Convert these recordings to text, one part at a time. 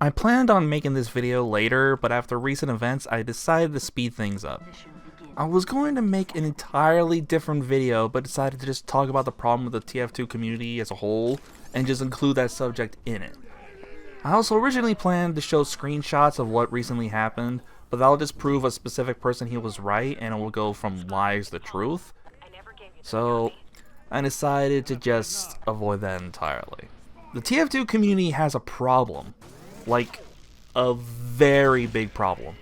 I planned on making this video later, but after recent events, I decided to speed things up. I was going to make an entirely different video, but decided to just talk about the problem with the tf2 community as a whole, and just include that subject in it. I also originally planned to show screenshots of what recently happened, but that'll just prove a specific person he was right, and it will go from lies to truth. So, I decided to just avoid that entirely. The tf2 community has a problem. Like, a very big problem.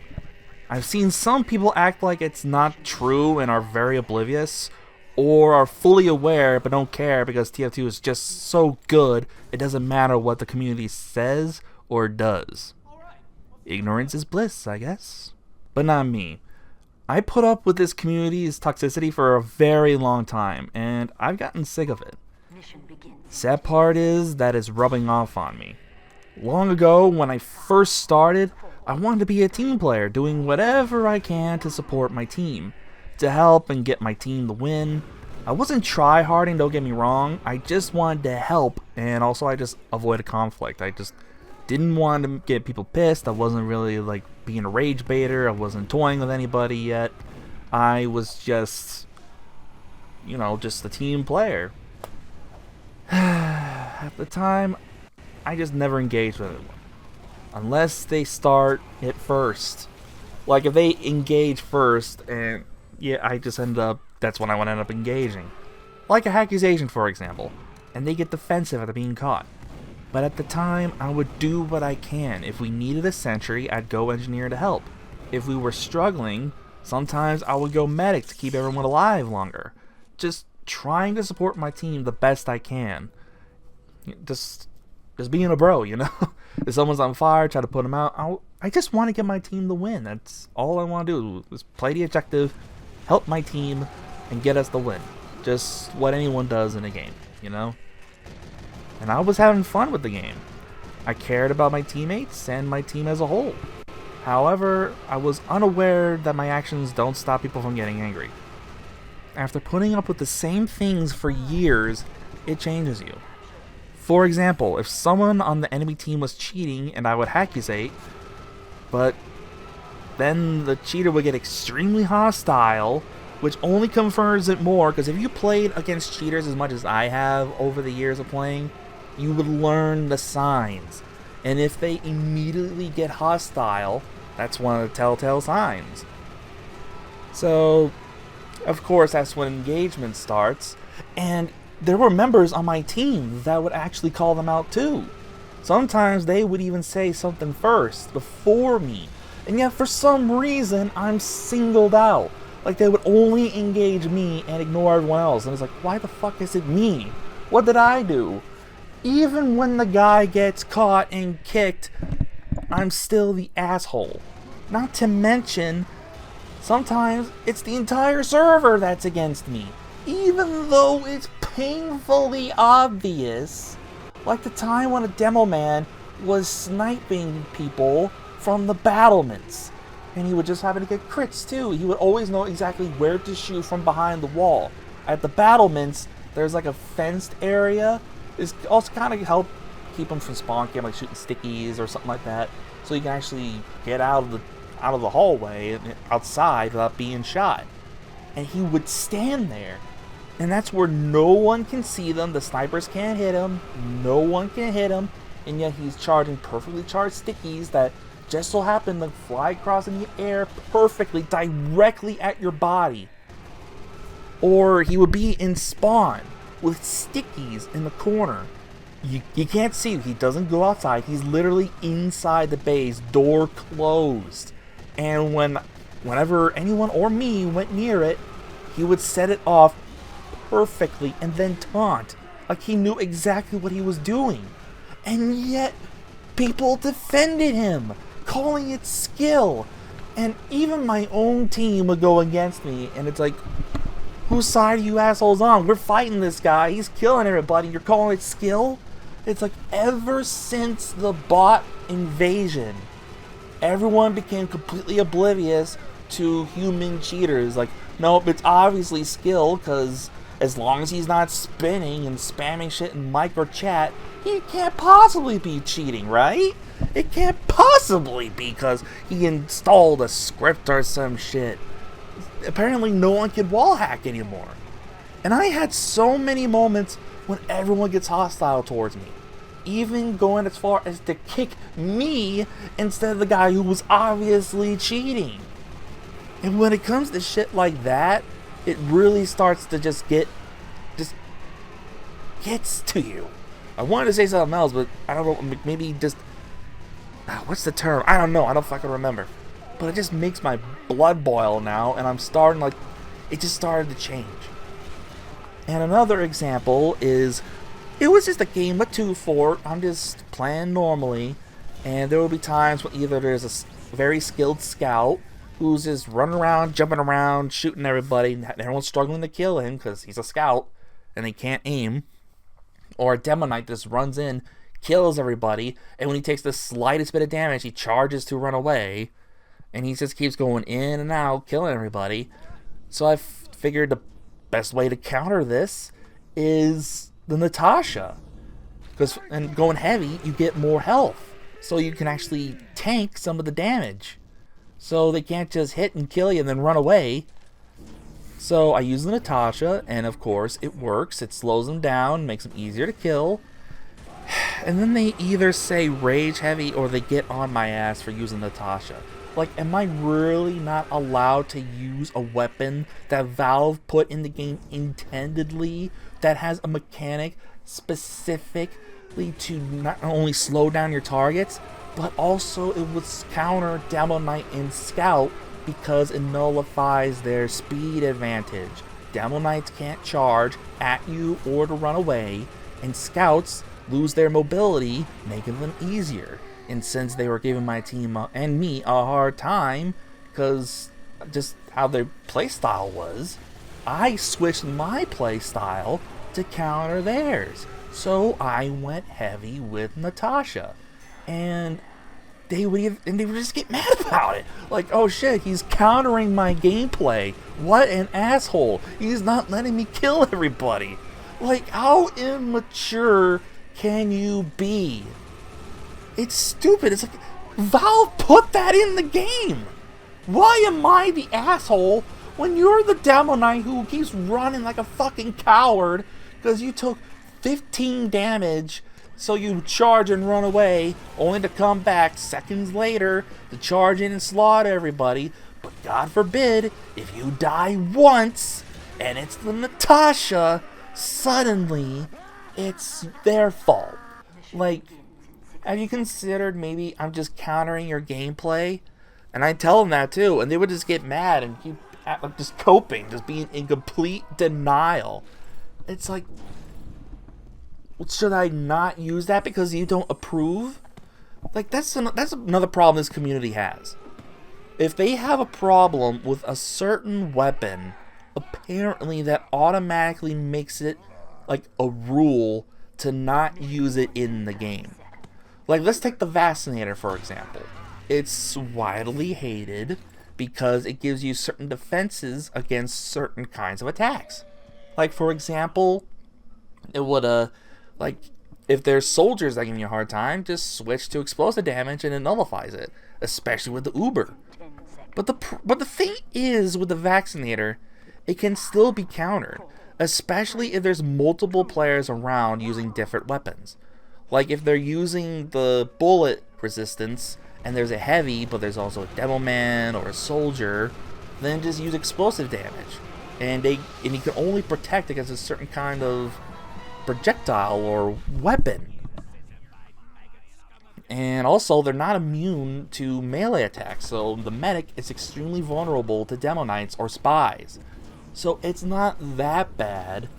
I've seen some people act like it's not true and are very oblivious, or are fully aware but don't care because tf2 is just so good it doesn't matter what the community says or does. Ignorance is bliss, I guess. But not me. I put up with this community's toxicity for a very long time, and I've gotten sick of it. Sad part is that it's rubbing off on me. Long ago, when I first started, I wanted to be a team player, doing whatever I can to support my team, to help and get my team the win. I wasn't try-harding, don't get me wrong, I just wanted to help, and also I just avoided conflict. I just didn't want to get people pissed. I wasn't really like being a rage baiter, I wasn't toying with anybody yet. I was just, you know, just a team player. At the time, I just never engaged with anyone. Unless they start it first. Like, if they engage first, and yeah, I just end up, that's when I would end up engaging. Like a accusation, for example. And they get defensive after being caught. But at the time, I would do what I can. If we needed a sentry, I'd go engineer to help. If we were struggling, sometimes I would go medic to keep everyone alive longer. Just trying to support my team the best I can. Just being a bro, you know? If someone's on fire, try to put them out. I just want to get my team the win. That's all I want to do, is play the objective, help my team, and get us the win. Just what anyone does in a game, you know? And I was having fun with the game. I cared about my teammates and my team as a whole. However, I was unaware that my actions don't stop people from getting angry. After putting up with the same things for years, it changes you. For example, if someone on the enemy team was cheating and I would accusate, but then the cheater would get extremely hostile, which only confirms it more, because if you played against cheaters as much as I have over the years of playing, you would learn the signs. And if they immediately get hostile, that's one of the telltale signs. So, of course, that's when engagement starts, and there were members on my team that would actually call them out too. Sometimes they would even say something first, before me. And yet for some reason, I'm singled out. Like they would only engage me and ignore everyone else. And it's like, why the fuck is it me? What did I do? Even when the guy gets caught and kicked, I'm still the asshole. Not to mention, sometimes it's the entire server that's against me. Even though it's painfully obvious, like the time when a demo man was sniping people from the battlements, and he would just happen to get crits too. He would always know exactly where to shoot from behind the wall. At the battlements, there's like a fenced area. This also kind of help keep him from spawn camp, like shooting stickies or something like that, so you can actually get out of the hallway and outside without being shot. And he would stand there. And that's where no one can see them, the snipers can't hit him, no one can hit him, and yet he's charging perfectly charged stickies that just so happen to fly across in the air perfectly, directly at your body. Or he would be in spawn with stickies in the corner. You can't see, he doesn't go outside, he's literally inside the base, door closed. And whenever anyone or me went near it, he would set it off perfectly and then taunt, like he knew exactly what he was doing. And yet people defended him, calling it skill. And even my own team would go against me, and it's like, whose side are you assholes on? We're fighting this guy, he's killing everybody, you're calling it skill? It's like, ever since the bot invasion, everyone became completely oblivious to human cheaters. Like, nope, it's obviously skill, because as long as he's not spinning and spamming shit in micro chat, he can't possibly be cheating, right? It can't possibly be because he installed a script or some shit. Apparently no one can wall hack anymore. And I had so many moments when everyone gets hostile towards me. Even going as far as to kick me instead of the guy who was obviously cheating. And when it comes to shit like that, it really starts to just gets to you. I wanted to say something else, but I don't know, maybe just, what's the term? I don't know, I don't fucking remember. But it just makes my blood boil now, and I'm starting, like, it just started to change. And another example is, it was just a game with Teufort. I'm just playing normally, and there will be times when either there's a very skilled scout who's just running around, jumping around, shooting everybody, and everyone's struggling to kill him because he's a scout and they can't aim, or a demo knight just runs in, kills everybody, and when he takes the slightest bit of damage, he charges to run away, and he just keeps going in and out, killing everybody. So I figured the best way to counter this is the Natasha, because and going heavy, you get more health, so you can actually tank some of the damage. So they can't just hit and kill you and then run away. So I use the Natasha, and of course it works. It slows them down, makes them easier to kill. And then they either say rage heavy or they get on my ass for using Natasha. Like, am I really not allowed to use a weapon that Valve put in the game intendedly, that has a mechanic specifically to not only slow down your targets, but also it would counter Demo Knight and Scout because it nullifies their speed advantage. Demo Knights can't charge at you or to run away, and Scouts lose their mobility, making them easier. And since they were giving my team and me a hard time because just how their playstyle was, I switched my playstyle to counter theirs. So I went heavy with Natasha. And they would just get mad about it. Like, oh shit, he's countering my gameplay. What an asshole. He's not letting me kill everybody. Like, how immature can you be? It's stupid. It's like, Valve put that in the game. Why am I the asshole when you're the Demo Knight who keeps running like a fucking coward because you took 15 damage, so you charge and run away, only to come back seconds later to charge in and slaughter everybody. But God forbid, if you die once, and it's the Natasha, suddenly, it's their fault. Like, have you considered maybe I'm just countering your gameplay? And I tell them that too, and they would just get mad and keep just coping, just being in complete denial. It's like, should I not use that because you don't approve? Like, that's another problem this community has. If they have a problem with a certain weapon, apparently that automatically makes it like a rule to not use it in the game. Like, let's take the Vaccinator, for example. It's widely hated because it gives you certain defenses against certain kinds of attacks. Like, for example, it would, like, if there's soldiers that give you a hard time, just switch to explosive damage and it nullifies it, especially with the Uber. But the thing is, with the Vaccinator, it can still be countered, especially if there's multiple players around using different weapons. Like, if they're using the bullet resistance, and there's a heavy, but there's also a demo man or a soldier, then just use explosive damage. And you can only protect against a certain kind of projectile or weapon. And also, they're not immune to melee attacks, so the medic is extremely vulnerable to demo knights or spies. So it's not that bad,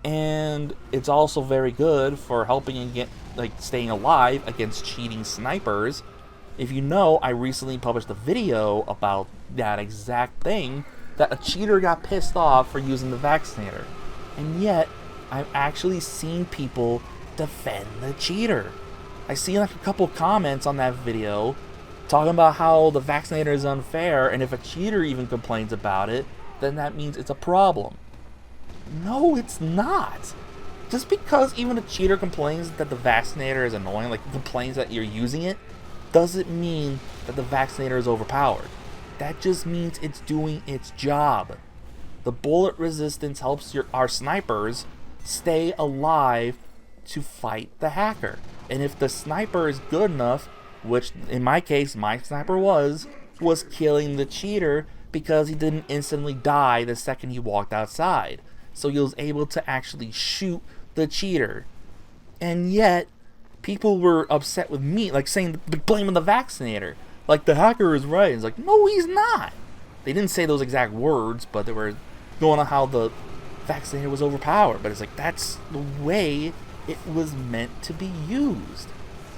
and it's also very good for helping you get, like, staying alive against cheating snipers. If you know, I recently published a video about that exact thing, that a cheater got pissed off for using the Vaccinator. And yet, I've actually seen people defend the cheater. I see like a couple comments on that video talking about how the Vaccinator is unfair, and if a cheater even complains about it, then that means it's a problem. No, it's not. Just because even a cheater complains that the Vaccinator is annoying, like complains that you're using it, doesn't mean that the vaccinator is overpowered. That just means it's doing its job. The bullet resistance helps our snipers stay alive to fight the hacker. And if the sniper is good enough, which in my case, my sniper was killing the cheater because he didn't instantly die the second he walked outside. So he was able to actually shoot the cheater. And yet, people were upset with me, like saying, blaming the vaccinator. Like, the hacker is right. It's like, no, he's not. They didn't say those exact words, but they were going on how the vaccinator was overpowered. But it's like, that's the way it was meant to be used.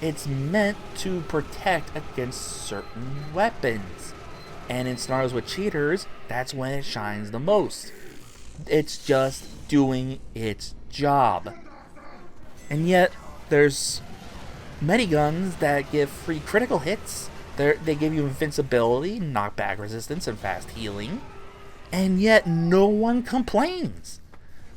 It's meant to protect against certain weapons. And in scenarios with cheaters, that's when it shines the most. It's just doing its job. And yet, there's many guns that give free critical hits. They give you invincibility, knockback resistance, and fast healing. And yet, no one complains.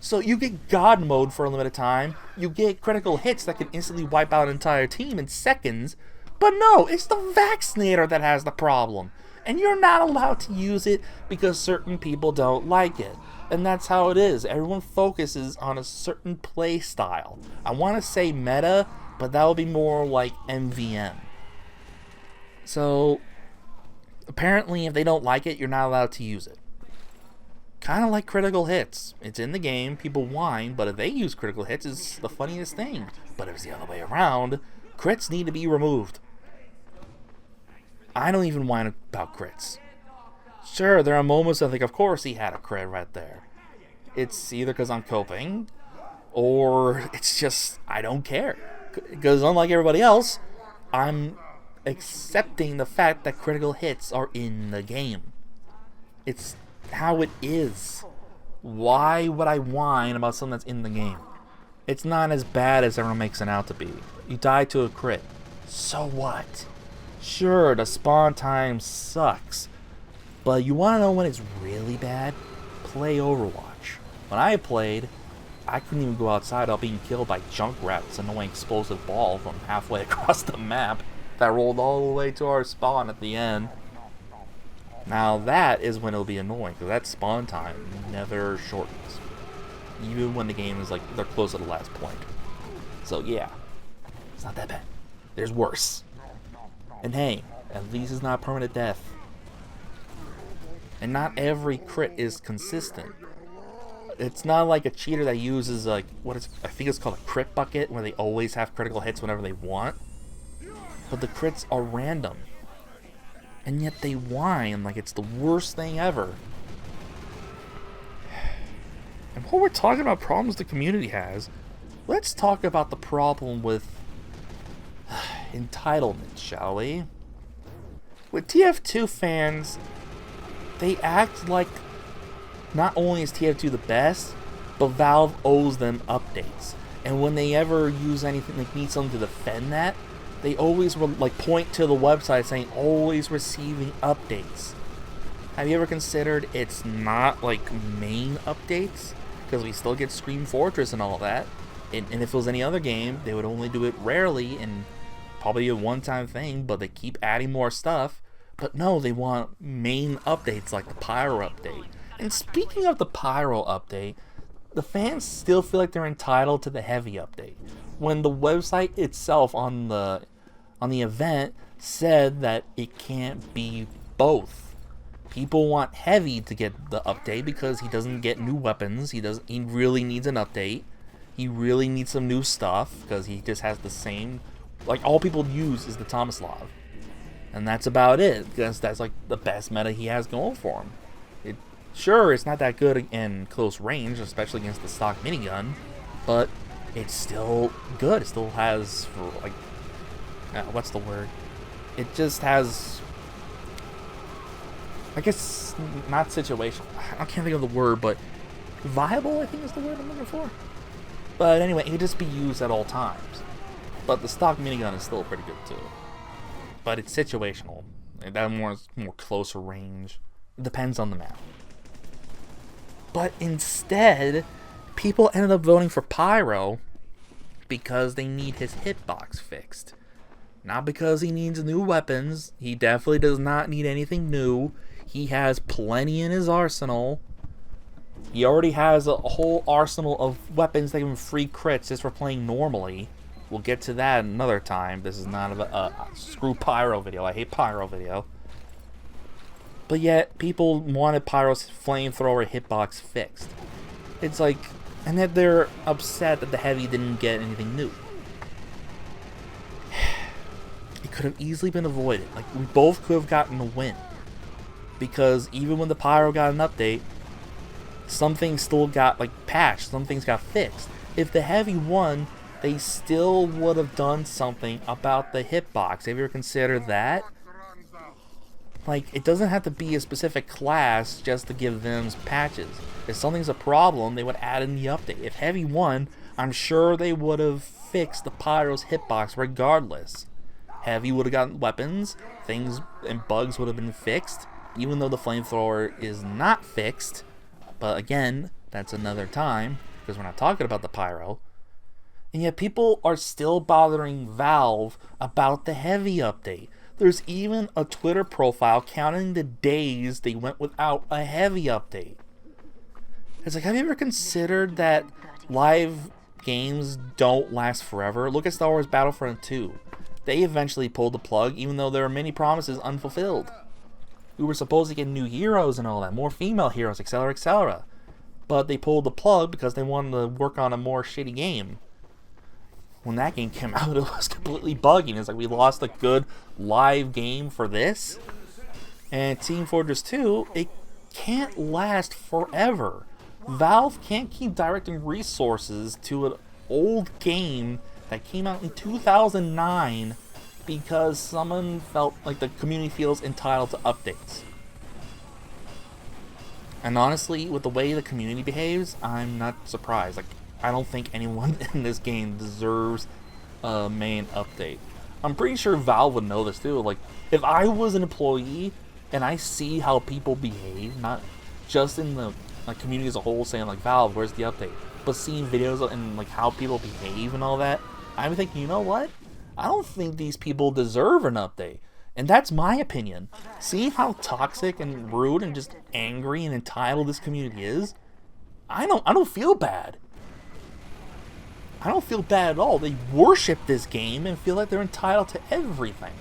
So you get God mode for a limited time. You get critical hits that can instantly wipe out an entire team in seconds. But no, it's the vaccinator that has the problem. And you're not allowed to use it because certain people don't like it. And that's how it is. Everyone focuses on a certain play style. I want to say meta, but that would be more like MVM. So, apparently if they don't like it, you're not allowed to use it. Kind of like critical hits. It's in the game, people whine, but if they use critical hits, it's the funniest thing. But if it's the other way around, crits need to be removed. I don't even whine about crits. Sure, there are moments I think, of course he had a crit right there. It's either because I'm coping, or it's just, I don't care. Because unlike everybody else, I'm accepting the fact that critical hits are in the game. It's how it is. Why would I whine about something that's in the game? It's not as bad as everyone makes it out to be. You die to a crit. So what? Sure, the spawn time sucks. But you want to know when it's really bad? Play Overwatch. When I played, I couldn't even go outside without being killed by Junkrat's annoying explosive ball from halfway across the map that rolled all the way to our spawn at the end. Now that is when it'll be annoying, because that spawn time never shortens. Even when the game is like, they're close to the last point. So yeah, it's not that bad. There's worse. And hey, at least it's not permanent death. And not every crit is consistent. It's not like a cheater that uses like, I think it's called a crit bucket, where they always have critical hits whenever they want. But the crits are random. And yet they whine like it's the worst thing ever. And while we're talking about problems the community has, let's talk about the problem with entitlement, shall we? With TF2 fans, they act like not only is TF2 the best, but Valve owes them updates. And when they ever use anything, like need something to defend that, they always like point to the website saying always receiving updates. Have you ever considered it's not like main updates? Because we still get Scream Fortress and all that. And if it was any other game, they would only do it rarely and probably a one-time thing, but they keep adding more stuff. But no, they want main updates like the Pyro update. And speaking of the Pyro update, the fans still feel like they're entitled to the Heavy update, when the website itself on the event said that it can't be both. People want Heavy to get the update because he doesn't get new weapons. He really needs an update. He really needs some new stuff because he just has the same, like all people use is the Tomislav. And that's about it, because that's like the best meta he has going for him. Sure, it's not that good in close range, especially against the stock minigun, but it's still good. It still has, like, what's the word? It just has, I guess, not situational. I can't think of the word, but viable, I think is the word I'm looking for. But anyway, it can just be used at all times. But the stock minigun is still pretty good too. But it's situational. That more closer range. It depends on the map. But instead, people ended up voting for Pyro because they need his hitbox fixed. Not because he needs new weapons. He definitely does not need anything new. He has plenty in his arsenal. He already has a whole arsenal of weapons that give him free crits just for playing normally. We'll get to that another time. This is not a screw Pyro video. I hate Pyro video. But yet, people wanted Pyro's flamethrower hitbox fixed. It's like, and yet they're upset that the Heavy didn't get anything new. It could have easily been avoided. Like, we both could have gotten a win. Because even when the Pyro got an update, some things still got, like, patched. Some things got fixed. If the Heavy won, they still would have done something about the hitbox. Have you ever considered that? Like, it doesn't have to be a specific class just to give them patches. If something's a problem, they would add in the update. If Heavy won, I'm sure they would have fixed the Pyro's hitbox regardless. Heavy would have gotten weapons, things and bugs would have been fixed, even though the flamethrower is not fixed. But again, that's another time, because we're not talking about the Pyro. And yet people are still bothering Valve about the Heavy update. There's even a Twitter profile counting the days they went without a Heavy update. It's like, have you ever considered that live games don't last forever? Look at Star Wars Battlefront 2. They eventually pulled the plug, even though there were many promises unfulfilled. We were supposed to get new heroes and all that, more female heroes, etc., etc. But they pulled the plug because they wanted to work on a more shitty game. When that game came out, it was completely bugging. It's like, we lost a good live game for this. And Team Fortress 2, it can't last forever. Valve can't keep directing resources to an old game that came out in 2009 because someone felt like the community feels entitled to updates. And honestly, with the way the community behaves, I'm not surprised. Like, I don't think anyone in this game deserves a main update. I'm pretty sure Valve would know this too. Like, if I was an employee and I see how people behave, not just in the community as a whole saying like, Valve, where's the update? But seeing videos and like how people behave and all that, I'm thinking, you know what? I don't think these people deserve an update. And that's my opinion. Seeing how toxic and rude and just angry and entitled this community is, I don't feel bad. I don't feel bad at all. They worship this game and feel like they're entitled to everything.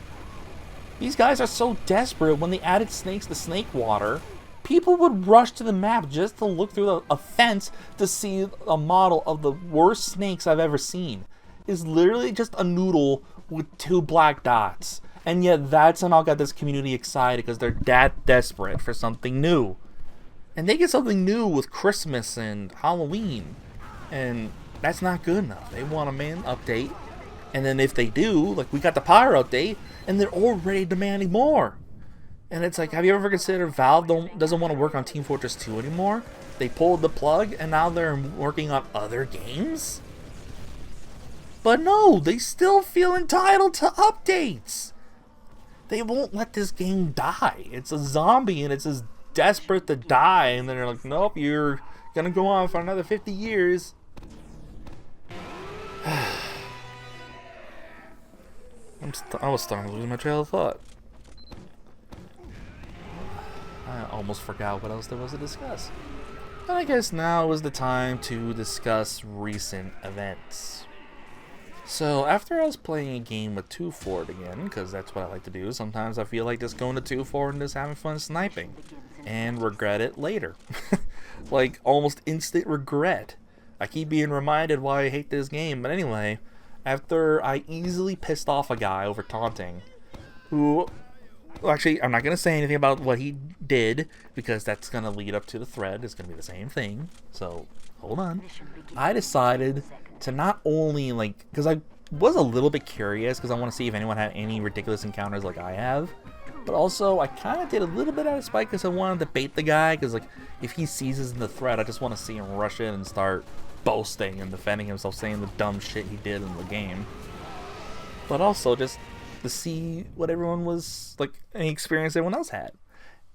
These guys are so desperate. When they added snakes to Snake Water, people would rush to the map just to look through a fence to see a model of the worst snakes I've ever seen. It's literally just a noodle with 2 black dots. And yet that somehow got this community excited because they're that desperate for something new. And they get something new with Christmas and Halloween. And that's not good enough. They want a main update. And then if they do, like we got the Pyro update, and they're already demanding more. And it's like, have you ever considered Valve doesn't want to work on Team Fortress 2 anymore? They pulled the plug and now they're working on other games? But no, they still feel entitled to updates. They won't let this game die. It's a zombie and it's just desperate to die. And then they're like, nope, you're gonna go on for another 50 years. I was starting to lose my trail of thought. I almost forgot what else there was to discuss. But I guess now is the time to discuss recent events. So, after I was playing a game with Teufort again, because that's what I like to do, sometimes I feel like just going to Teufort and just having fun sniping. And regret it later. Like, almost instant regret. I keep being reminded why I hate this game, but anyway, after I easily pissed off a guy over taunting, who... Well, actually, I'm not going to say anything about what he did, because that's going to lead up to the thread. It's going to be the same thing. So, hold on. I decided to not only, like... Because I was a little bit curious, because I want to see if anyone had any ridiculous encounters like I have. But also, I kind of did a little bit out of spite, because I wanted to bait the guy. Because, like, if he seizes in the thread, I just want to see him rush in and start boasting and defending himself, saying the dumb shit he did in the game. But also, just... to see what everyone was, like, any experience everyone else had.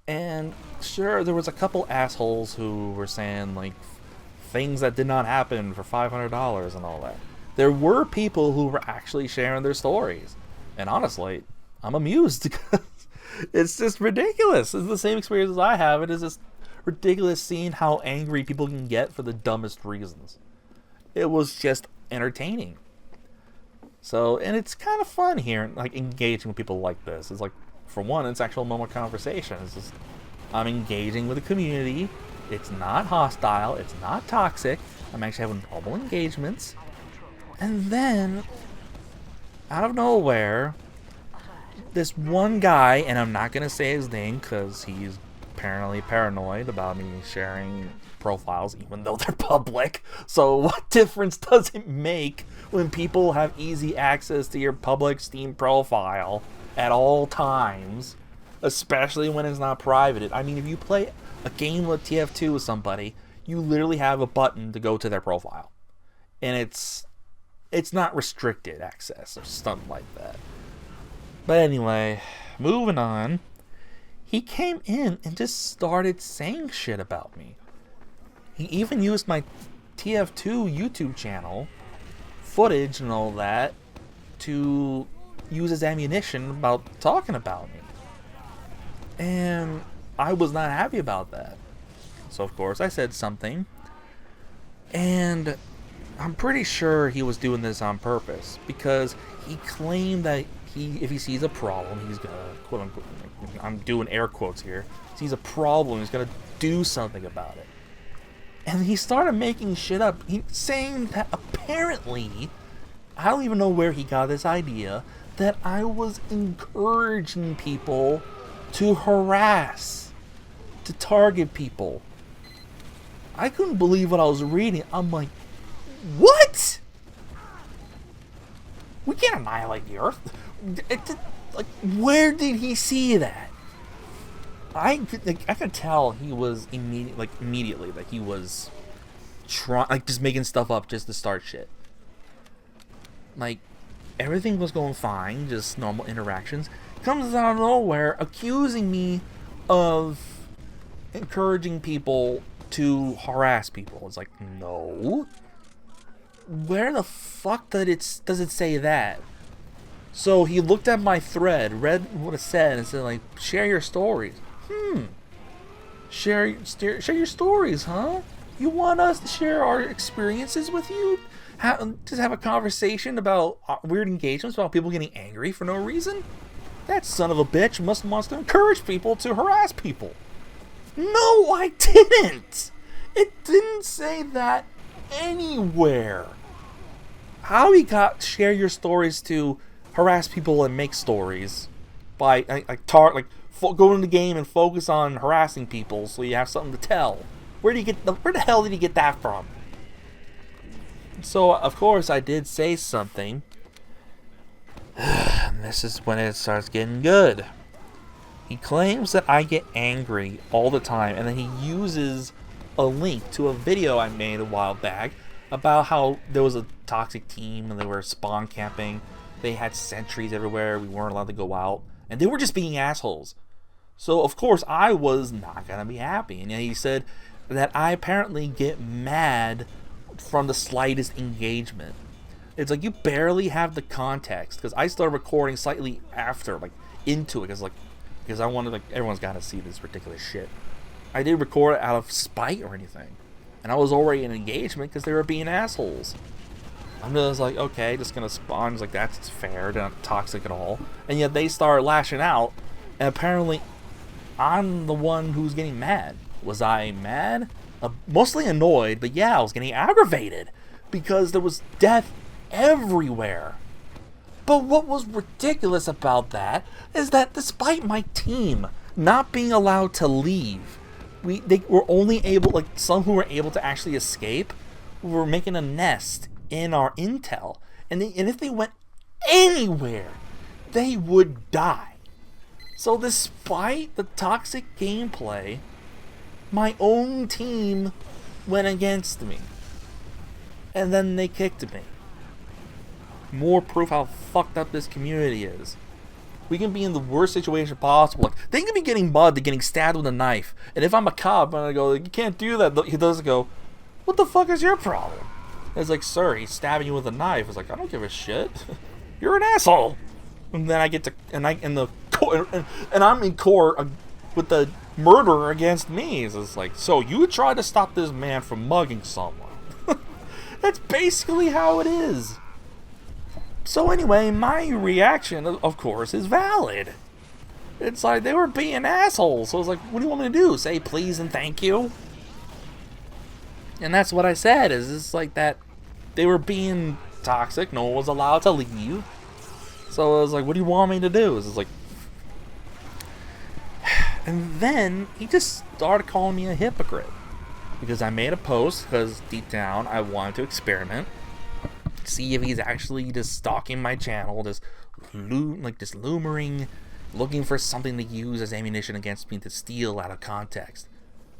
And sure, there was a couple assholes who were saying, like, things that did not happen for $500 and all that. There were people who were actually sharing their stories. And honestly, I'm amused because it's just ridiculous. It's the same experience as I have. It is just ridiculous seeing how angry people can get for the dumbest reasons. It was just entertaining. So, and it's kind of fun here, like engaging with people like this. It's like, for one, it's actual normal conversation. It's just, I'm engaging with the community. It's not hostile. It's not toxic. I'm actually having normal engagements. And then, out of nowhere, this one guy, and I'm not going to say his name because he's apparently paranoid about me sharing profiles even though they're public. So what difference does it make when people have easy access to your public Steam profile at all times, especially when it's not private? I mean, if you play a game with tf2 with somebody, you literally have a button to go to their profile, and it's not restricted access or something like that. But anyway, moving on. He came in and just started saying shit about me. He even used my tf2 YouTube channel footage and all that to use as ammunition about talking about me. And I was not happy about that. So of course I said something. And I'm pretty sure he was doing this on purpose, because he claimed that if he sees a problem, he's gonna, quote unquote, I'm doing air quotes here, sees a problem, he's gonna do something about it. And he started making shit up. Saying that apparently, I don't even know where he got this idea, that I was encouraging people to harass, to target people. I couldn't believe what I was reading. I'm like, what? We can't annihilate the Earth. Like, where did he see that? I could tell he was immediately that he was just making stuff up just to start shit. Like, everything was going fine, just normal interactions. Comes out of nowhere accusing me of encouraging people to harass people. It's like, no. Where the fuck does it say that? So he looked at my thread, read what it said, and said, like, share your stories. Share your stories, huh? You want us to share our experiences with you? Just have a conversation about weird engagements, about people getting angry for no reason? That son of a bitch wants to encourage people to harass people. No, I didn't! It didn't say that anywhere. How he got share your stories to harass people and make stories by go in the game and focus on harassing people so you have something to tell. Where the hell did he get that from? So of course I did say something. And this is when it starts getting good. He claims that I get angry all the time, and then he uses a link to a video I made a while back about how there was a toxic team and they were spawn camping. They had sentries everywhere. We weren't allowed to go out, and they were just being assholes. So of course I was not gonna be happy. And he said that I apparently get mad from the slightest engagement. It's like, you barely have the context, because I started recording slightly after, like, into it, because I wanted, like, everyone's got to see this ridiculous shit. I didn't record it out of spite or anything, and I was already in engagement because they were being assholes. I'm just like, okay, just gonna spawn. It's like, that's fair, they're not toxic at all. And yet they started lashing out, and apparently I'm the one who's getting mad. Was I mad? Mostly annoyed, but yeah, I was getting aggravated because there was death everywhere. But what was ridiculous about that is that despite my team not being allowed to leave, they were only able, like, some who were able to actually escape were making a nest in our intel, and if they went anywhere, they would die. So despite the toxic gameplay, my own team went against me, and then they kicked me. More proof how fucked up this community is. We can be in the worst situation possible. Like, they can be getting mugged and getting stabbed with a knife, and if I'm a cop, I'm gonna go, you can't do that. He doesn't go, what the fuck is your problem? It's like, sir, he's stabbing you with a knife. It's like, I don't give a shit. You're an asshole. And then I get to, and I'm in court with the murderer against me. So it's like, so you tried to stop this man from mugging someone. That's basically how it is. So anyway, my reaction, of course, is valid. It's like, they were being assholes. So I was like, what do you want me to do? Say please and thank you? And that's what I said, is it's like that they were being toxic. No one was allowed to leave. So I was like, what do you want me to do? It's like, and then he just started calling me a hypocrite. Because I made a post, because deep down I wanted to experiment. See if he's actually just stalking my channel, just lumbering, looking for something to use as ammunition against me to steal out of context.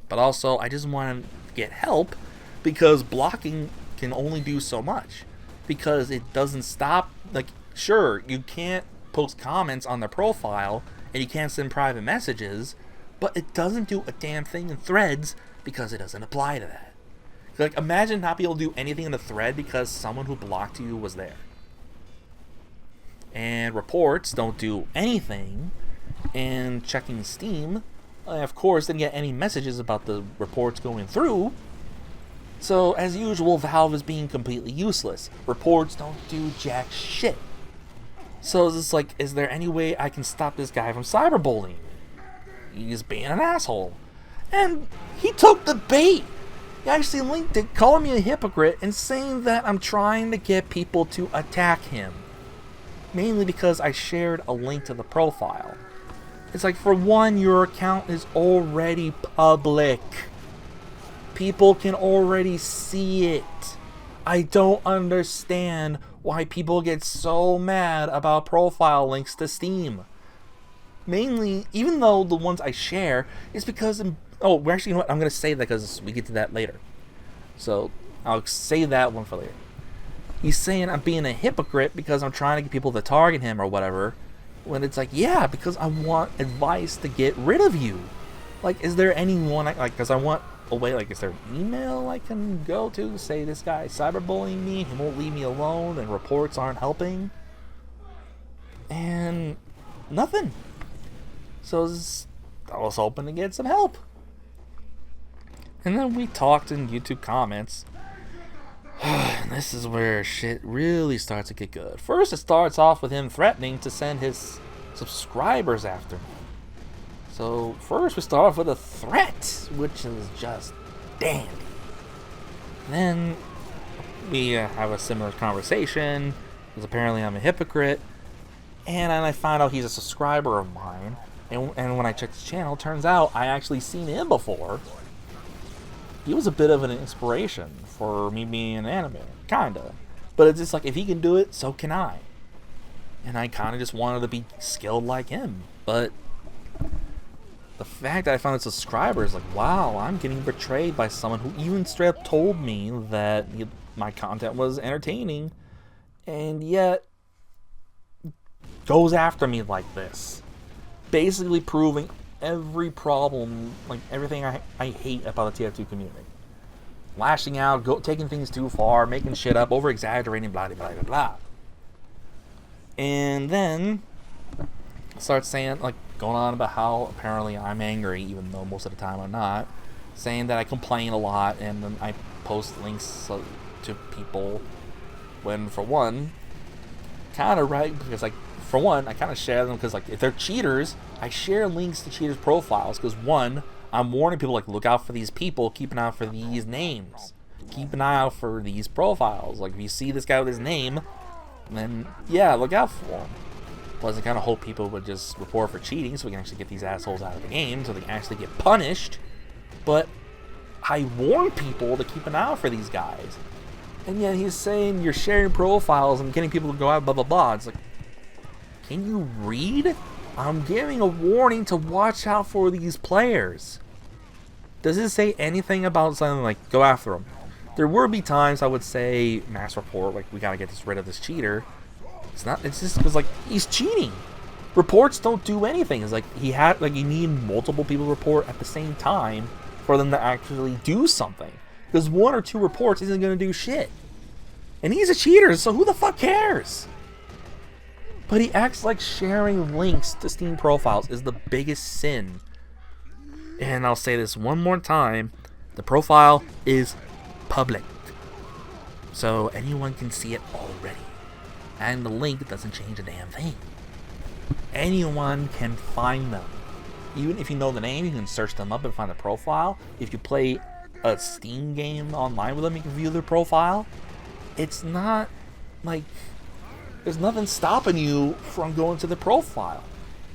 But also, I just want to get help, because blocking can only do so much. Because it doesn't stop, like, sure, you can't post comments on their profile, and you can't send private messages, but it doesn't do a damn thing in threads, because it doesn't apply to that. Like, imagine not being able to do anything in the thread because someone who blocked you was there. And reports don't do anything. And checking Steam, of course, didn't get any messages about the reports going through. So, as usual, Valve is being completely useless. Reports don't do jack shit. So it's just like, is there any way I can stop this guy from cyberbullying? He's being an asshole. And he took the bait. He actually linked it, calling me a hypocrite and saying that I'm trying to get people to attack him. Mainly because I shared a link to the profile. It's like, for one, your account is already public. People can already see it. I don't understand why people get so mad about profile links to Steam. Mainly, even though the ones I share is because... Oh, we're actually, you know what? I'm going to say that because we get to that later. So, I'll say that one for later. He's saying I'm being a hypocrite because I'm trying to get people to target him or whatever. When it's like, yeah, because I want advice to get rid of you. Like, is there anyone, because I want a way, like, is there an email I can go to? Say this guy is cyberbullying me, he won't leave me alone, and reports aren't helping. And nothing. So, I was hoping to get some help. And then we talked in YouTube comments. And this is where shit really starts to get good. First, it starts off with him threatening to send his subscribers after me. So, first we start off with a threat, which is just dandy. Then we have a similar conversation, because apparently I'm a hypocrite. And then I find out he's a subscriber of mine. And when I checked his channel, it turns out I actually seen him before. He was a bit of an inspiration for me being an animator, kinda. But it's just like, if he can do it, so can I. And I kinda just wanted to be skilled like him. But the fact that I found a subscriber is like, wow, I'm getting betrayed by someone who even straight up told me that my content was entertaining, and yet goes after me like this. Basically proving every problem, like everything I hate about the TF2 community. Lashing out, taking things too far, making shit up, over-exaggerating, blah, blah, blah, blah. And then starts saying, like, going on about how apparently I'm angry, even though most of the time I'm not. Saying that I complain a lot, and then I post links to people when, for one, kind of right, because, like, for one, I kind of share them because, like, if they're cheaters, I share links to cheaters' profiles because, one, I'm warning people, like, look out for these people, keep an eye out for these names. Keep an eye out for these profiles. Like, if you see this guy with his name, then, yeah, look out for him. Plus, I kind of hope people would just report for cheating so we can actually get these assholes out of the game so they can actually get punished. But I warn people to keep an eye out for these guys. And yet he's saying you're sharing profiles and getting people to go out, blah, blah, blah. It's like, can you read? I'm giving a warning to watch out for these players. Does it say anything about something like, go after them? There would be times I would say, mass report, like, we gotta get rid of this cheater. It's not, it's just because, like, he's cheating. Reports don't do anything. It's like, you need multiple people to report at the same time for them to actually do something. Because one or two reports isn't gonna do shit. And he's a cheater, so who the fuck cares? But he acts like sharing links to Steam profiles is the biggest sin. And I'll say this one more time. The profile is public. So anyone can see it already. And the link doesn't change a damn thing. Anyone can find them. Even if you know the name, you can search them up and find the profile. If you play a Steam game online with them, you can view their profile. It's not like there's nothing stopping you from going to the profile.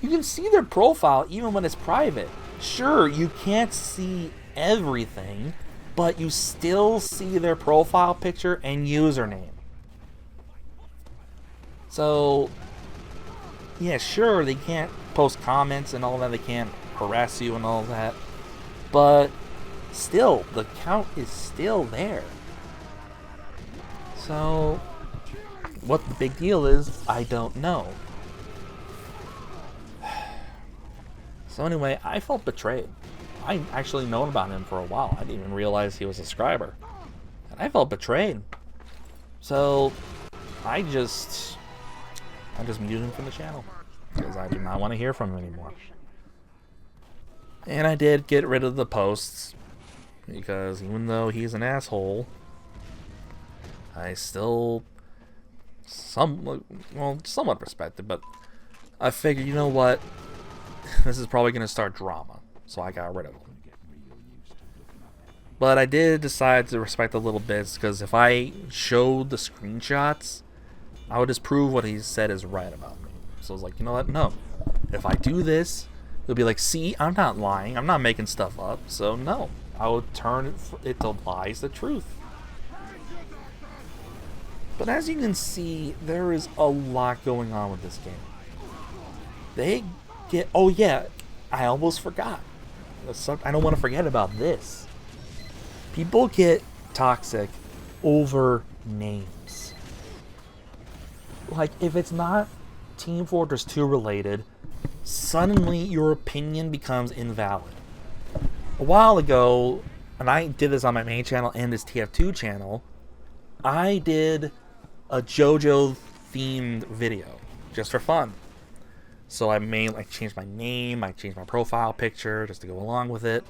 You can see their profile even when it's private. Sure, you can't see everything, but you still see their profile picture and username. So, yeah, sure, they can't post comments and all that. They can't harass you and all that. But still, the count is still there. So, what the big deal is, I don't know. So anyway, I felt betrayed. I actually known about him for a while. I didn't even realize he was a subscriber. And I felt betrayed. So, I just muted him from the channel. Because I do not want to hear from him anymore. And I did get rid of the posts. Because even though he's an asshole, I still somewhat respect it. But I figured, you know what? This is probably going to start drama. So I got rid of him. But I did decide to respect a little bit. Because if I showed the screenshots, I would just prove what he said is right about me. So I was like, you know what? No. If I do this, it'll be like, see, I'm not lying. I'm not making stuff up. So no. I would turn it to lies the truth. But as you can see, there is a lot going on with this game. They get... Oh yeah, I almost forgot. I don't want to forget about this. People get toxic over names. Like, if it's not Team Fortress 2 related, suddenly your opinion becomes invalid. A while ago, and I did this on my main channel and this tf2 channel, I did a JoJo themed video just for fun. So I changed my name, I changed my profile picture just to go along with it,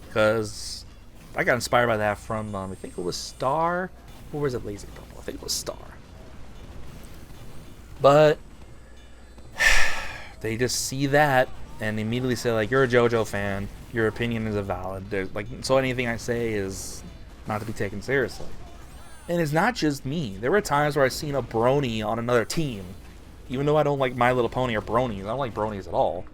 because I got inspired by that from I think it was Star, or was it Lazy Purple? I think it was Star. But they just see that and immediately say, like, you're a JoJo fan, your opinion is invalid. So anything I say is not to be taken seriously. And it's not just me. There were times where I've seen a brony on another team. Even though I don't like My Little Pony or bronies, I don't like bronies at all.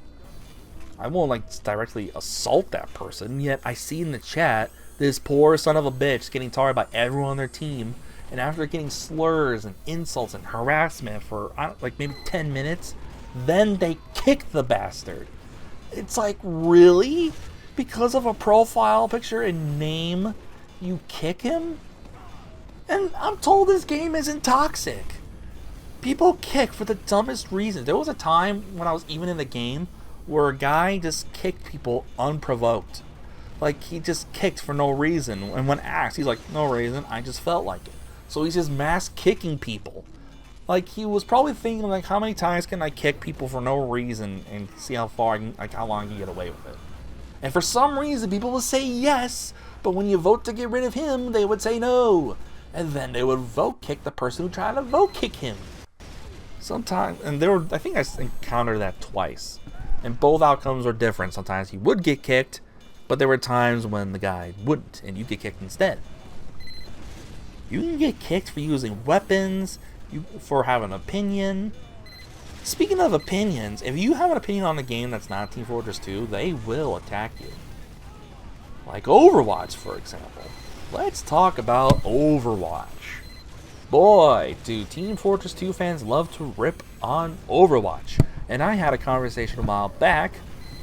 I won't like directly assault that person, yet I see in the chat this poor son of a bitch getting targeted by everyone on their team, and after getting slurs and insults and harassment for like maybe 10 minutes, then they kick the bastard. It's like, really? Because of a profile picture and name, you kick him? And I'm told this game isn't toxic. People kick for the dumbest reasons. There was a time when I was even in the game where a guy just kicked people unprovoked. Like, he just kicked for no reason. And when asked, he's like, no reason, I just felt like it. So he's just mass kicking people. Like, he was probably thinking, like, how many times can I kick people for no reason and see how far, how long I can get away with it. And for some reason, people will say yes, but when you vote to get rid of him, they would say no. And then they would vote kick the person who tried to vote kick him. Sometimes, and I think I encountered that twice. And both outcomes were different. Sometimes he would get kicked, but there were times when the guy wouldn't, and you get kicked instead. You can get kicked for using weapons, for having an opinion. Speaking of opinions, if you have an opinion on the game that's not Team Fortress 2, they will attack you. Like Overwatch, for example. Let's talk about Overwatch. Boy, do Team Fortress 2 fans love to rip on Overwatch. And I had a conversation a while back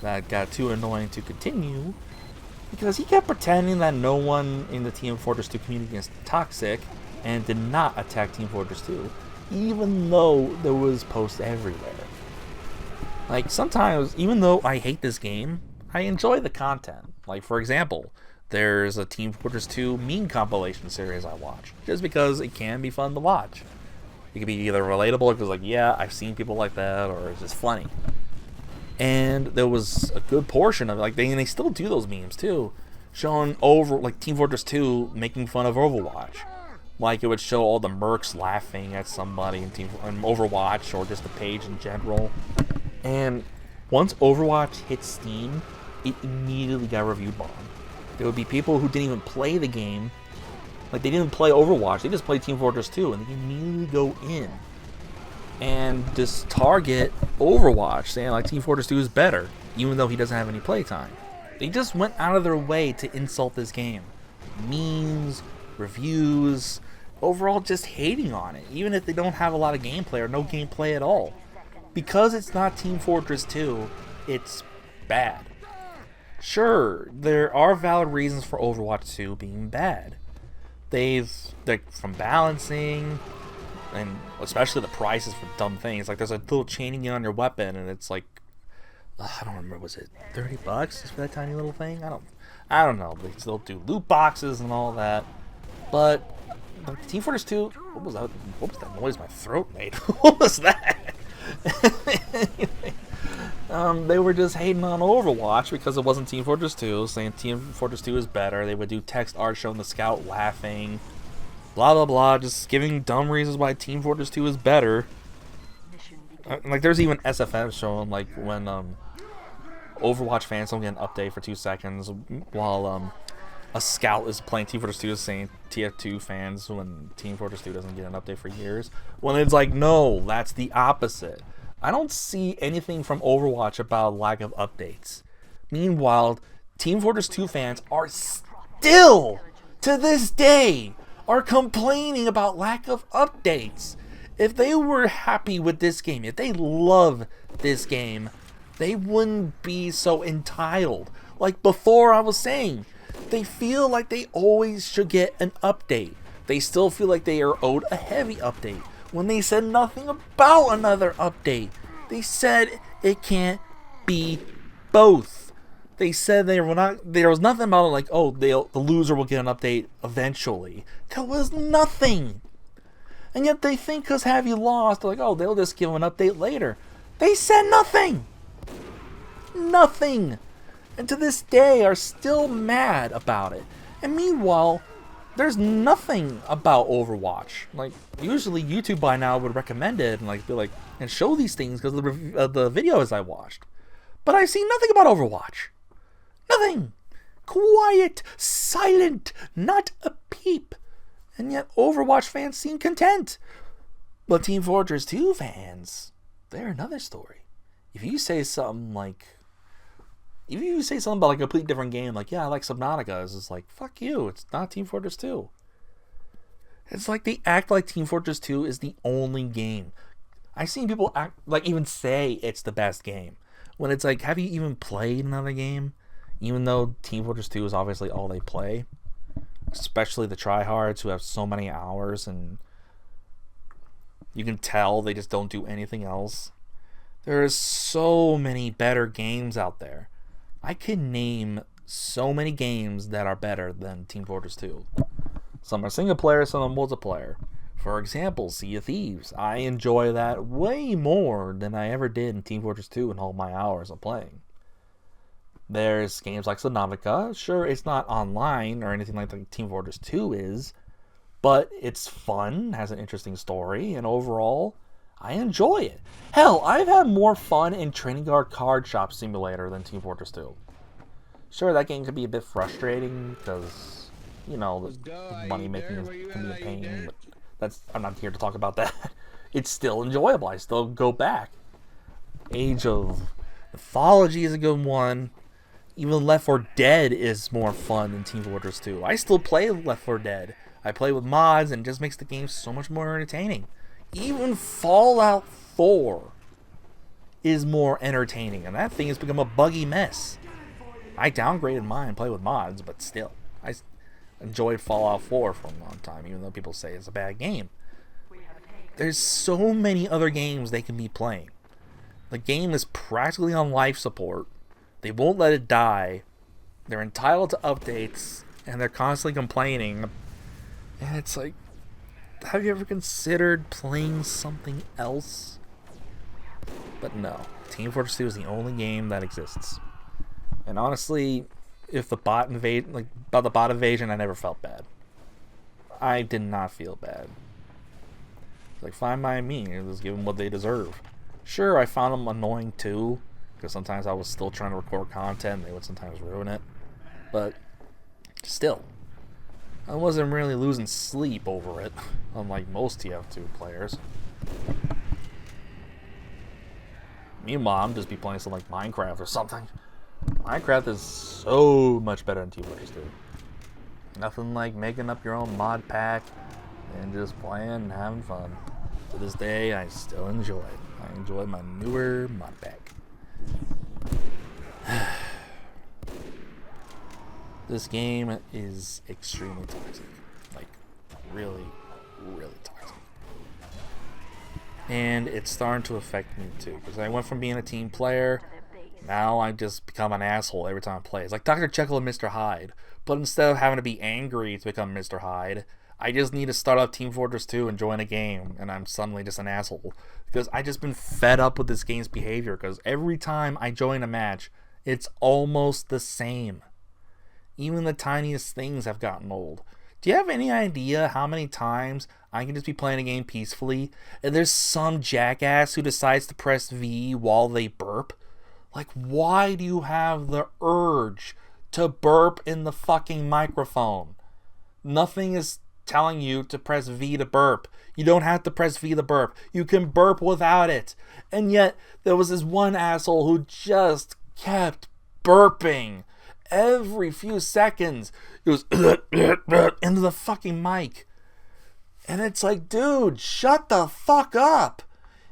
that got too annoying to continue, because he kept pretending that no one in the Team Fortress 2 community is toxic and did not attack Team Fortress 2, even though there was posts everywhere. Like, sometimes, even though I hate this game, I enjoy the content. Like, for example, there's a Team Fortress 2 meme compilation series I watch, just because it can be fun to watch. It could be either relatable, because like, yeah, I've seen people like that, or it's just funny. And there was a good portion of it, like they still do those memes too, showing like Team Fortress 2 making fun of Overwatch. Like it would show all the mercs laughing at somebody in Overwatch, or just the page in general. And once Overwatch hit Steam, it immediately got review bombed. There would be people who didn't even play the game. Like, they didn't play Overwatch, they just played Team Fortress 2, and they immediately go in and just target Overwatch, saying, like, Team Fortress 2 is better, even though he doesn't have any playtime. They just went out of their way to insult this game. Memes, reviews, overall just hating on it, even if they don't have a lot of gameplay or no gameplay at all. Because it's not Team Fortress 2, it's bad. Sure, there are valid reasons for Overwatch 2 being bad. From balancing, and especially the prices for dumb things. Like, there's a little chaining on your weapon, and it's like, I don't remember, was it $30 just for that tiny little thing? I don't know. They still do loot boxes and all that. But like, Team Fortress 2, what was that noise my throat made? What was that? They were just hating on Overwatch because it wasn't Team Fortress 2, saying Team Fortress 2 is better. They would do text art showing the scout laughing, blah blah blah, just giving dumb reasons why Team Fortress 2 is better. Like, there's even SFM showing, like, when Overwatch fans don't get an update for 2 seconds while a scout is playing Team Fortress 2, is saying tf2 fans when Team Fortress 2 doesn't get an update for years. When it's like, no, that's the opposite. I don't see anything from Overwatch about lack of updates. Meanwhile, Team Fortress 2 fans are still, to this day, are complaining about lack of updates. If they were happy with this game, if they love this game, they wouldn't be so entitled. Like before I was saying, they feel like they always should get an update. They still feel like they are owed a heavy update, when they said nothing about another update. They said it can't be both. They said there was nothing about it like, oh, the loser will get an update eventually. There was nothing. And yet they think because have you lost, they're like, oh, they'll just give them an update later. They said nothing. Nothing. And to this day are still mad about it. And meanwhile, there's nothing about Overwatch. Like, usually YouTube by now would recommend it and like be like, and show these things because of the videos I watched. But I see nothing about Overwatch. Nothing. Quiet, silent, not a peep. And yet Overwatch fans seem content. But Team Fortress 2 fans, they're another story. If you say something about like a completely different game, like, yeah, I like Subnautica, it's just like, fuck you, it's not Team Fortress 2. It's like they act like Team Fortress 2 is the only game. I've seen people act like, even say it's the best game, when it's like, have you even played another game? Even though Team Fortress 2 is obviously all they play. Especially the tryhards who have so many hours, and you can tell they just don't do anything else. There are so many better games out there. I can name so many games that are better than Team Fortress 2. Some are single player, some are multiplayer. For example, Sea of Thieves. I enjoy that way more than I ever did in Team Fortress 2 in all my hours of playing. There's games like Subnautica. Sure, it's not online or anything like Team Fortress 2 is, but it's fun, has an interesting story, and overall, I enjoy it. Hell, I've had more fun in Trading Card Shop Simulator than Team Fortress 2. Sure, that game can be a bit frustrating because, you know, the money making can be a pain, but I'm not here to talk about that. It's still enjoyable. I still go back. Age of Mythology is a good one. Even Left 4 Dead is more fun than Team Fortress 2. I still play Left 4 Dead. I play with mods, and it just makes the game so much more entertaining. Even Fallout 4 is more entertaining, and that thing has become a buggy mess. I downgraded mine and play with mods, but still, I enjoyed Fallout 4 for a long time, even though people say it's a bad game. There's so many other games they can be playing. The game is practically on life support. They won't let it die. They're entitled to updates, and they're constantly complaining. And it's like, have you ever considered playing something else? But no, Team Fortress 2 is the only game that exists. And honestly, if the bot about the bot invasion, I never felt bad. I did not feel bad. Like, fine by me, just give them what they deserve. Sure, I found them annoying too, because sometimes I was still trying to record content, and they would sometimes ruin it. But still, I wasn't really losing sleep over it, unlike most tf2 players. Meanwhile, I'm just be playing something like Minecraft or something. Minecraft is so much better than Team Fortress 2. Nothing like making up your own mod pack and just playing and having fun. To this day, I still enjoy it. I enjoy my newer mod pack. This game is extremely toxic. Like, really, really toxic. And it's starting to affect me too. Because I went from being a team player, now I just become an asshole every time I play. It's like Dr. Jekyll and Mr. Hyde. But instead of having to be angry to become Mr. Hyde, I just need to start up Team Fortress 2 and join a game, and I'm suddenly just an asshole. Because I just been fed up with this game's behavior, because every time I join a match, it's almost the same. Even the tiniest things have gotten old. Do you have any idea how many times I can just be playing a game peacefully, and there's some jackass who decides to press V while they burp? Like, why do you have the urge to burp in the fucking microphone? Nothing is telling you to press V to burp. You don't have to press V to burp. You can burp without it. And yet, there was this one asshole who just kept burping. Every few seconds, it was into the fucking mic. And it's like, dude, shut the fuck up.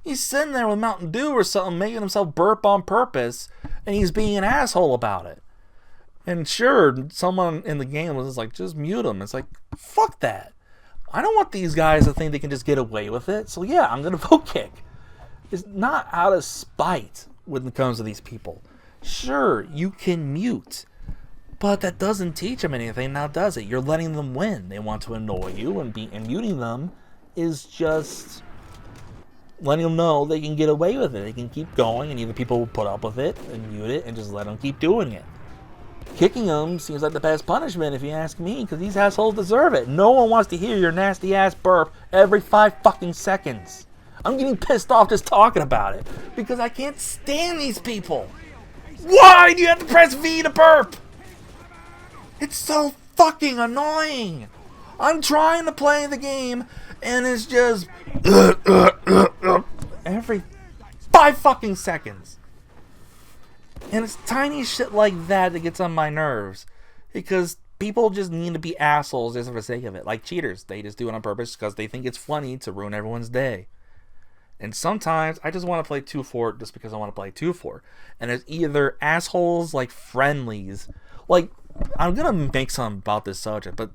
He's sitting there with Mountain Dew or something, making himself burp on purpose, and he's being an asshole about it. And sure, someone in the game was like, just mute him. It's like, fuck that. I don't want these guys to think they can just get away with it. So yeah, I'm going to vote kick. It's not out of spite when it comes to these people. Sure, you can mute. But that doesn't teach them anything, now does it? You're letting them win. They want to annoy you, and muting them is just letting them know they can get away with it. They can keep going, and either people will put up with it and mute it and just let them keep doing it. Kicking them seems like the best punishment, if you ask me, because these assholes deserve it. No one wants to hear your nasty ass burp every 5 fucking seconds. I'm getting pissed off just talking about it because I can't stand these people. Why do you have to press V to burp? It's so fucking annoying. I'm trying to play the game, and it's just every 5 fucking seconds. And it's tiny shit like that gets on my nerves. Because people just need to be assholes just for the sake of it. Like cheaters. They just do it on purpose because they think it's funny to ruin everyone's day. And sometimes I just want to play Teufort just because I want to play Teufort. And there's either assholes like friendlies. Like, I'm going to make something about this subject, but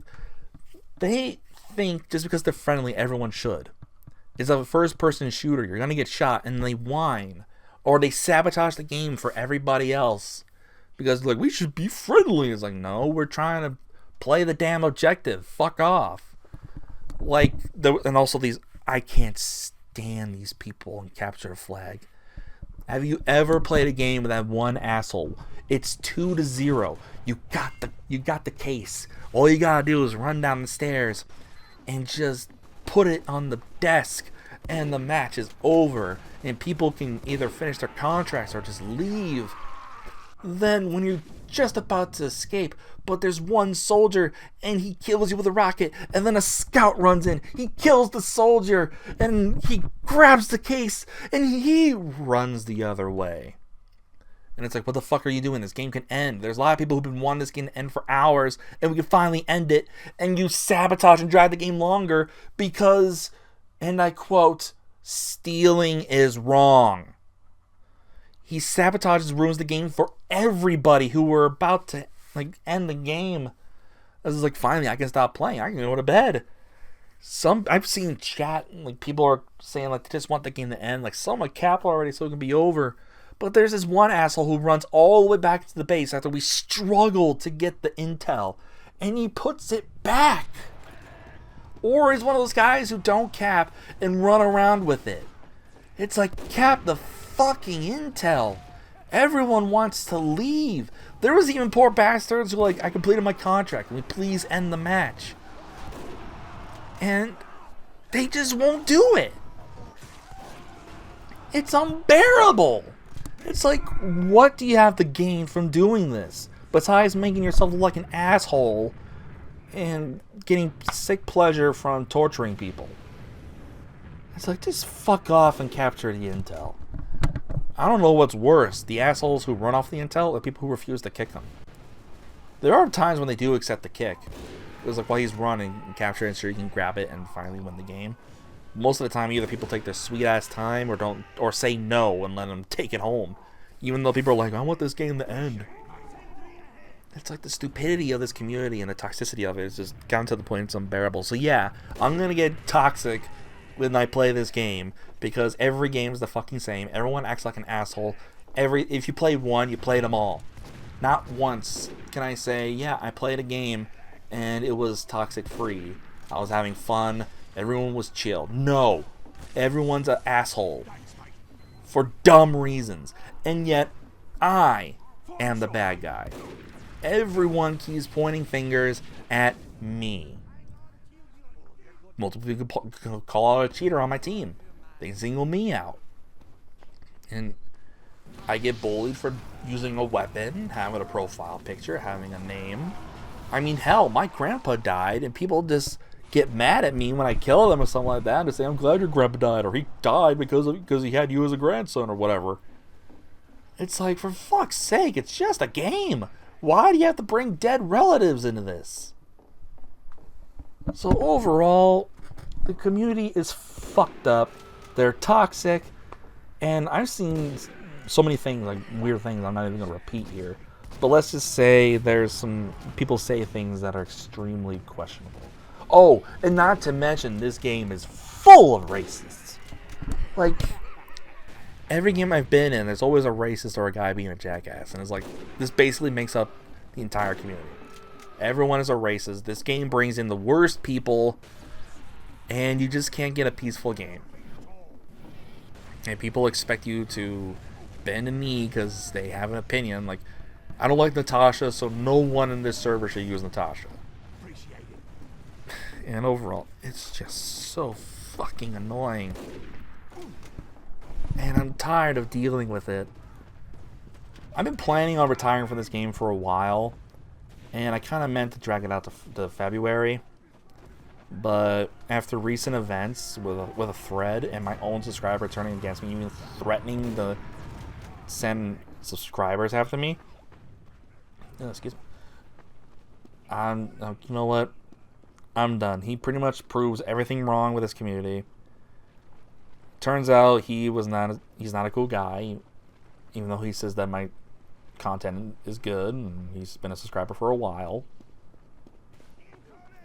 they think just because they're friendly, everyone should. It's a first-person shooter. You're going to get shot, and they whine. Or they sabotage the game for everybody else. Because, like, we should be friendly. It's like, no, we're trying to play the damn objective. Fuck off. Like, and also these, I can't stand these people in Capture a Flag. Have you ever played a game with that one asshole? It's 2-0. You got the case. All you gotta do is run down the stairs and just put it on the desk, and the match is over. And people can either finish their contracts or just leave. Then when you're just about to escape, but there's one soldier and he kills you with a rocket, and then a scout runs in, he kills the soldier, and he grabs the case and he runs the other way. And it's like, what the fuck are you doing? This game can end. There's a lot of people who've been wanting this game to end for hours, and we can finally end it, and you sabotage and drag the game longer because, and I quote, stealing is wrong. He sabotages, ruins the game for everybody who were about to like end the game. This is like, finally I can stop playing. I can go to bed. I've seen chat, like people are saying like they just want the game to end. Like someone capital already so it can be over. But there's this one asshole who runs all the way back to the base after we struggled to get the intel, and he puts it back. or he's one of those guys who don't cap and run around with it. It's like, cap the fucking intel. Everyone wants to leave. There was even poor bastards who like, I completed my contract. Can we please end the match? And they just won't do it. It's unbearable. It's like, what do you have to gain from doing this? Besides making yourself look like an asshole and getting sick pleasure from torturing people. It's like, just fuck off and capture the intel. I don't know what's worse, the assholes who run off the intel or people who refuse to kick them. There are times when they do accept the kick. It was like, while he's running, and capture it so you can grab it and finally win the game. Most of the time, either people take their sweet ass time or say no and let them take it home. Even though people are like, I want this game to end. It's like the stupidity of this community and the toxicity of it is just gotten to the point it's unbearable. So yeah, I'm going to get toxic when I play this game because every game is the fucking same. Everyone acts like an asshole. If you play one, you play them all. Not once can I say, yeah, I played a game and it was toxic free. I was having fun. Everyone was chill. No. Everyone's an asshole. For dumb reasons. And yet, I am the bad guy. Everyone keeps pointing fingers at me. Multiple people call out a cheater on my team. They single me out. And I get bullied for using a weapon, having a profile picture, having a name. I mean, hell, my grandpa died, and people just get mad at me when I kill them or something like that, and say, I'm glad your grandpa died, or he died because he had you as a grandson, or whatever. It's like, for fuck's sake, it's just a game. Why do you have to bring dead relatives into this? So overall, the community is fucked up. They're toxic, and I've seen so many things, like weird things I'm not even going to repeat here. But let's just say there's some people say things that are extremely questionable. Oh, and not to mention, this game is full of racists. Like, every game I've been in, there's always a racist or a guy being a jackass. And it's like, this basically makes up the entire community. Everyone is a racist. This game brings in the worst people, and you just can't get a peaceful game. And people expect you to bend a knee because they have an opinion. Like, I don't like Natasha, so no one in this server should use Natasha. And overall, it's just so fucking annoying. And I'm tired of dealing with it. I've been planning on retiring from this game for a while. And I kind of meant to drag it out to February. But after recent events with a thread and my own subscriber turning against me, even threatening to send subscribers after me. Excuse me. You know what? I'm done. He pretty much proves everything wrong with his community. Turns out he's not a cool guy, even though he says that my content is good and he's been a subscriber for a while.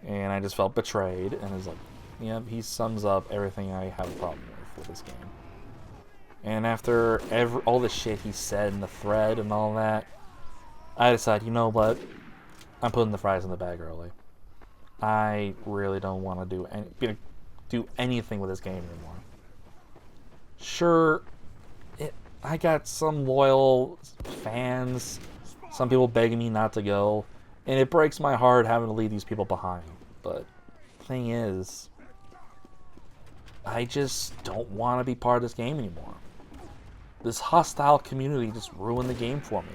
And I just felt betrayed, and it's like, yeah, he sums up everything I have a problem with this game. And after all the shit he said in the thread and all that, I decided, you know what? I'm putting the fries in the bag early. I really don't want to do anything with this game anymore. Sure, I got some loyal fans, some people begging me not to go, and it breaks my heart having to leave these people behind. But the thing is, I just don't want to be part of this game anymore. This hostile community just ruined the game for me.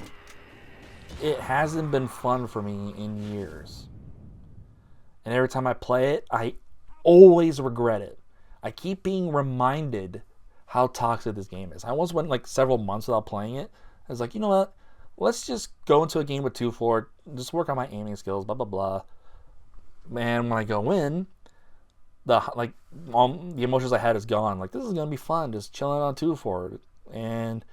It hasn't been fun for me in years. And every time I play it, I always regret it. I keep being reminded how toxic this game is. I once went like several months without playing it. I was like, you know what? Let's just go into a game with Teufort, just work on my aiming skills, blah, blah, blah. Man, when I go in, the emotions I had is gone. Like, this is going to be fun, just chilling on Teufort. And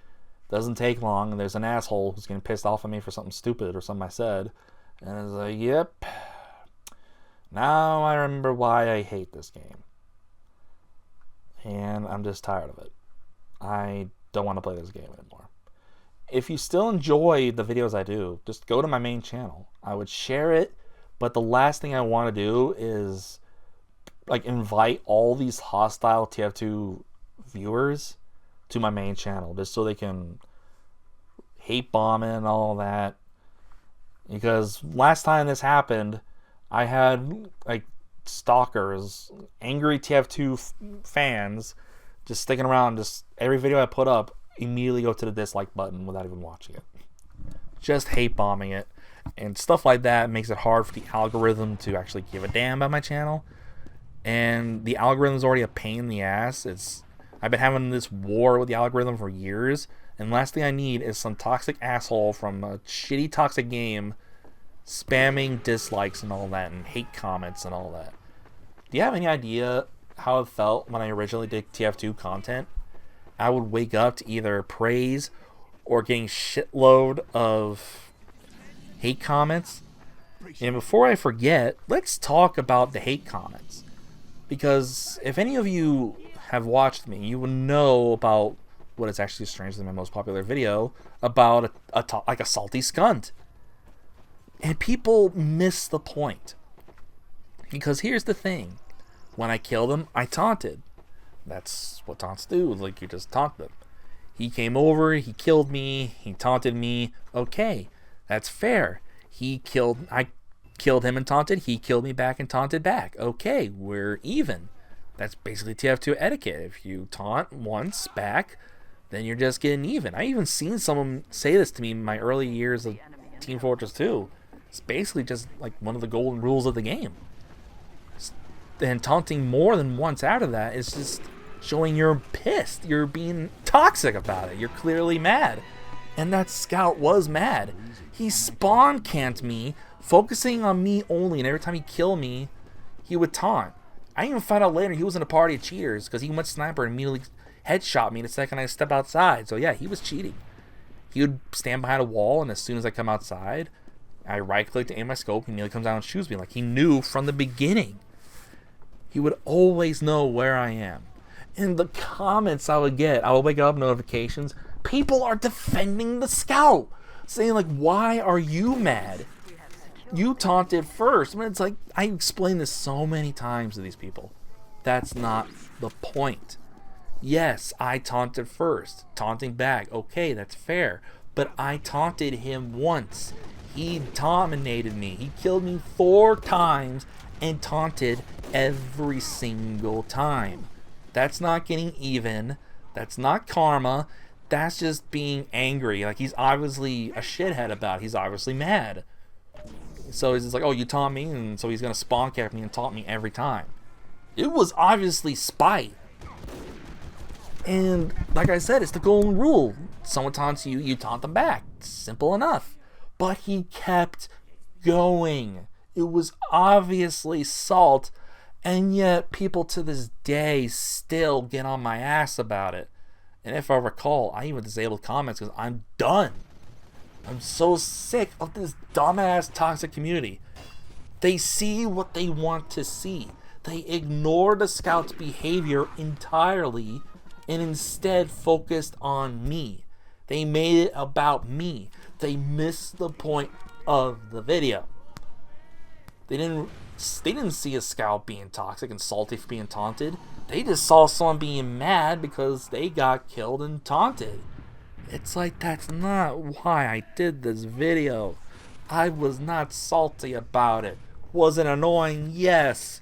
doesn't take long, and there's an asshole who's getting pissed off at me for something stupid or something I said. And it's like, yep. Now I remember why I hate this game. And I'm just tired of it. I don't want to play this game anymore. If you still enjoy the videos I do, just go to my main channel. I would share it, but the last thing I want to do is like invite all these hostile tf2 viewers to my main channel just so they can hate bomb it and all that. Because last time this happened, I had like stalkers, angry tf2 fans just sticking around. Just every video I put up, immediately go to the dislike button without even watching it, just hate bombing it. And stuff like that makes it hard for the algorithm to actually give a damn about my channel. And the algorithm's already a pain in the ass. I've been having this war with the algorithm for years, and last thing I need is some toxic asshole from a shitty toxic game spamming dislikes and all that, and hate comments and all that. Do you have any idea how it felt when I originally did TF2 content? I would wake up to either praise or getting shitload of hate comments. And before I forget, let's talk about the hate comments. Because if any of you have watched me, you will know about what is actually strangely my most popular video about like a salty scunt. And people miss the point. Because here's the thing. When I killed him, I taunted. That's what taunts do. Like, you just taunt them. He came over, he killed me, he taunted me. Okay, that's fair. I killed him and taunted, he killed me back and taunted back. Okay, we're even. That's basically TF2 etiquette. If you taunt once back, then you're just getting even. I even seen someone say this to me in my early years of Team Fortress 2. It's basically just like one of the golden rules of the game. And taunting more than once out of that is just showing you're pissed. You're being toxic about it. You're clearly mad. And that scout was mad. He spawn camped me, focusing on me only, and every time he killed me, he would taunt. I even found out later he was in a party of cheaters because he went sniper and immediately headshot me the second I step outside. So yeah, he was cheating. He would stand behind a wall, and as soon as I come outside, I right-click to aim my scope, and he immediately comes down and shoots me. Like, he knew from the beginning. He would always know where I am. In the comments I would get, I would wake up, notifications. People are defending the scout, saying like, why are you mad? You taunted first. I mean, it's like, I explained this so many times to these people. That's not the point. Yes, I taunted first. Taunting back. Okay, that's fair. But I taunted him once. He dominated me. He killed me 4 times and taunted every single time. That's not getting even. That's not karma. That's just being angry. Like, he's obviously a shithead about it. He's obviously mad. So he's just like, oh, you taunt me, and so he's gonna spawn cap me and taunt me every time. It was obviously spite. And like I said, it's the golden rule. Someone taunts you, you taunt them back. Simple enough. But he kept going. It was obviously salt, and yet people to this day still get on my ass about it. And if I recall, I even disabled comments because I'm done. I'm so sick of this dumbass toxic community. They see what they want to see. They ignore the scout's behavior entirely and instead focused on me. They made it about me. They missed the point of the video. They didn't see a scout being toxic and salty for being taunted. They just saw someone being mad because they got killed and taunted. It's like, that's not why I did this video. I was not salty about it. Was it annoying? Yes.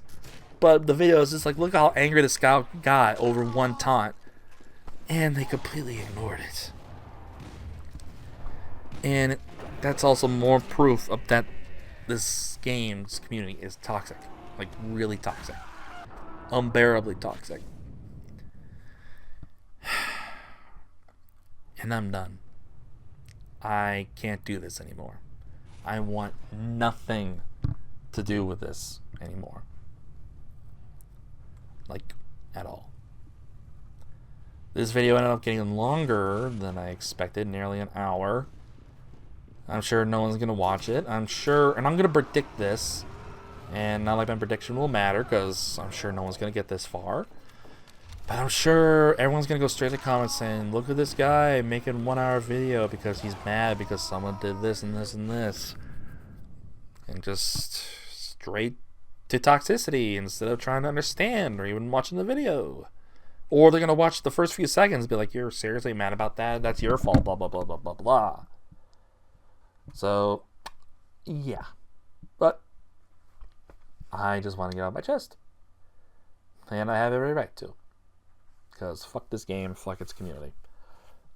But the video is just like, look how angry the scout got over one taunt. And they completely ignored it. And that's also more proof of that this game's community is toxic. Like, really toxic. Unbearably toxic. And I'm done. I can't do this anymore. I want nothing to do with this anymore. Like, at all. This video ended up getting longer than I expected, nearly an hour. I'm sure no one's going to watch it. I'm sure, and I'm going to predict this, and not like my prediction will matter, because I'm sure no one's going to get this far. But I'm sure everyone's going to go straight to comments saying, look at this guy making a 1-hour video because he's mad because someone did this and this and this. And just straight to toxicity instead of trying to understand or even watching the video. Or they're going to watch the first few seconds and be like, you're seriously mad about that? That's your fault, blah, blah, blah, blah, blah, blah. So, yeah. But I just want to get out of my chest. And I have every right to. Because fuck this game, fuck its community.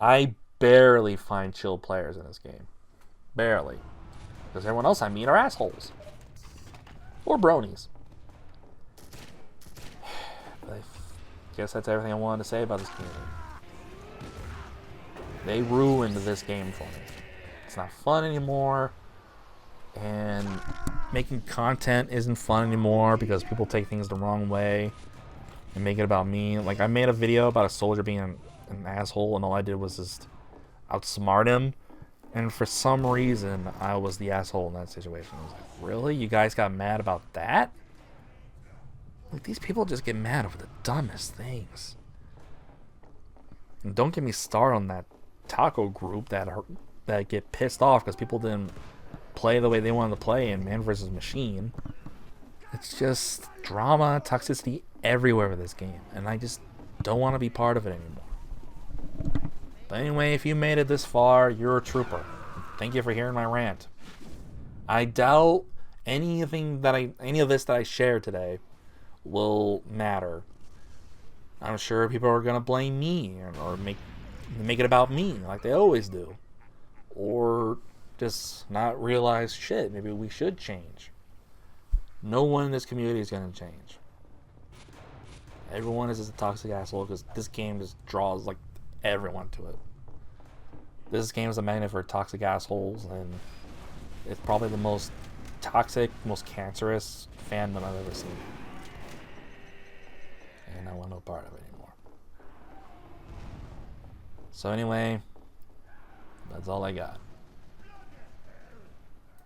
I barely find chill players in this game. Barely. Because everyone else I meet are assholes. Or bronies. But I guess that's everything I wanted to say about this community. They ruined this game for me. It's not fun anymore. And making content isn't fun anymore because people take things the wrong way and make it about me. Like, I made a video about a soldier being an asshole, and all I did was just outsmart him. And for some reason, I was the asshole in that situation. I was like, really? You guys got mad about that? Like, these people just get mad over the dumbest things. And don't get me started on that taco group that get pissed off because people didn't play the way they wanted to play in Man vs. Machine. It's just drama, toxicity everywhere with this game. And I just don't want to be part of it anymore. But anyway, if you made it this far, you're a trooper. Thank you for hearing my rant. I doubt any of this that I shared today will matter. I'm sure people are gonna blame me or make it about me like they always do, or just not realize shit. Maybe we should change. No one in this community is gonna change. Everyone is just a toxic asshole because this game just draws like everyone to it. This game is a magnet for toxic assholes, and it's probably the most toxic, most cancerous fandom I've ever seen. And I want no part of it anymore. So anyway, that's all I got.